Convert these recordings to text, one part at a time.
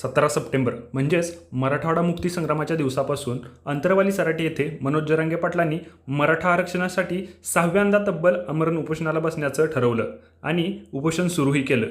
17 September म्हणजेच मराठवाडा मुक्तीसंग्रामाच्या दिवसापासून अंतरवाली सराटी येथे मनोज जरांगे पाटलांनी मराठा आरक्षणासाठी 6व्यांदा तब्बल आमरण उपोषणाला बसण्याचं ठरवलं आणि उपोषण सुरूही केलं।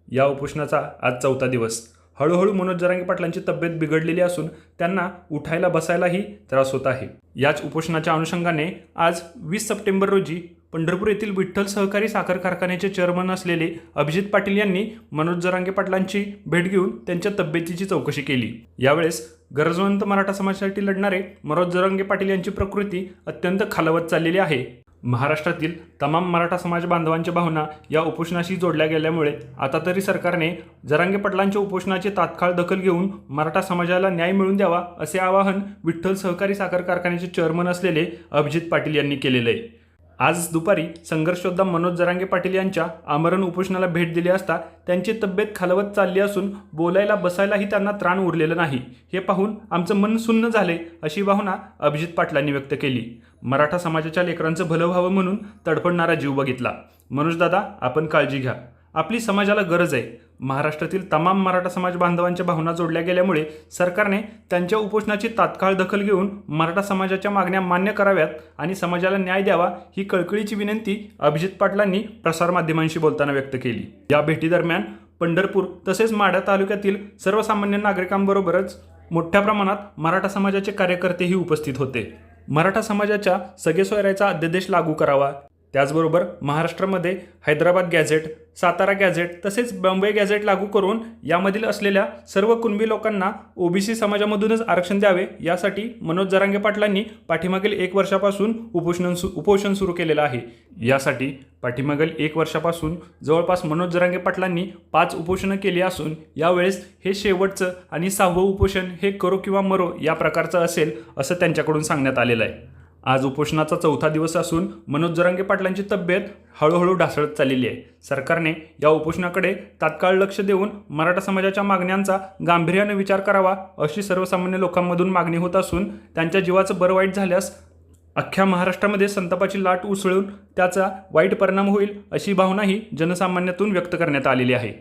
या उपोषणाचा आज 4था दिवस। हळूहळू मनोज जरांगे पाटलांची तब्येत बिघडलेली असून त्यांना उठायला बसायलाही त्रास होत आहे। याच उपोषणाच्या अनुषंगाने आज 20 सप्टेंबर रोजी पंढरपूर येथील विठ्ठल सहकारी साखर कारखान्याचे चेअरमन असलेले अभिजित पाटील यांनी मनोज जरांगे पाटलांची भेट घेऊन त्यांच्या तब्येतीची चौकशी केली। यावेळेस गरजवंत मराठा समाजासाठी लढणारे मनोज जरांगे पाटील यांची प्रकृती अत्यंत खालावत चाललेली आहे। महाराष्ट्रातील तमाम मराठा समाज बांधवांच्या भावना या उपोषणाशी जोडल्या गेल्यामुळे आता तरी सरकारने जरांगे पाटलांच्या उपोषणाची तात्काळ दखल घेऊन मराठा समाजाला न्याय मिळवून द्यावा असे आवाहन विठ्ठल सहकारी साखर कारखान्याचे चेअरमन असलेले अभिजित पाटील यांनी केलेले आहे। आज दुपारी संघर्ष योद्धा मनोज जरांगे पाटील यांच्या आमरण उपोषणाला भेट दिली असता त्यांची तब्येत खालवत चालली असून बोलायला बसायलाही त्यांना त्राण उरलेलं नाही। हे पाहून आमचं मन सुन्न झाले अशी भावना अभिजित पाटलांनी व्यक्त केली। मराठा समाजाच्या लेकरांचं भलं व्हावं म्हणून तडफडणारा जीव बघितला। मनोज दादा, आपण काळजी घ्या, आपली समाजाला गरज आहे। महाराष्ट्रातील तमाम मराठा समाज बांधवांच्या भावना जोडल्या गेल्यामुळे सरकारने त्यांच्या उपोषणाची तात्काळ दखल घेऊन मराठा समाजाच्या मागण्या मान्य कराव्यात आणि समाजाला न्याय द्यावा ही कळकळीची विनंती अभिजित पाटलांनी प्रसारमाध्यमांशी बोलताना व्यक्त केली। या भेटीदरम्यान पंढरपूर तसेच माढा तालुक्यातील सर्वसामान्य नागरिकांबरोबरच मोठ्या प्रमाणात मराठा समाजाचे कार्यकर्तेही उपस्थित होते। मराठा समाजाच्या सगेसोयऱ्याचा अध्यादेश लागू करावा, त्याचबरोबर महाराष्ट्रामध्ये हैदराबाद गॅझेट, सातारा गॅझेट तसेच बॉम्बे गॅझेट लागू करून यामधील असलेल्या सर्व कुणबी लोकांना ओबीसी समाजामधूनच आरक्षण द्यावे यासाठी मनोज जरांगे पाटलांनी पाठीमागील 1 वर्षापासून उपोषण सुरू केलेलं आहे। यासाठी पाठीमागील 1 वर्षापासून जवळपास मनोज जरांगे पाटलांनी 5 उपोषणं केली असून यावेळेस हे शेवटचं आणि 6वं उपोषण हे करो किंवा मरो या प्रकारचं असेल असं त्यांच्याकडून सांगण्यात आलेलं आहे। आज उपोषणाचा 4था दिवस असून मनोज जरांगे पाटलांची तब्येत हळूहळू ढासळत चाललेली आहे। सरकारने या उपोषणाकडे तात्काळ लक्ष देऊन मराठा समाजाच्या मागण्यांचा गांभीर्याने विचार करावा अशी सर्वसामान्य लोकांमधून मागणी होत असून त्यांच्या जीवाचं बरं वाईट झाल्यास अख्ख्या महाराष्ट्रामध्ये संतापाची लाट उसळून त्याचा वाईट परिणाम होईल अशी भावनाही जनसामान्यातून व्यक्त करण्यात आलेली आहे।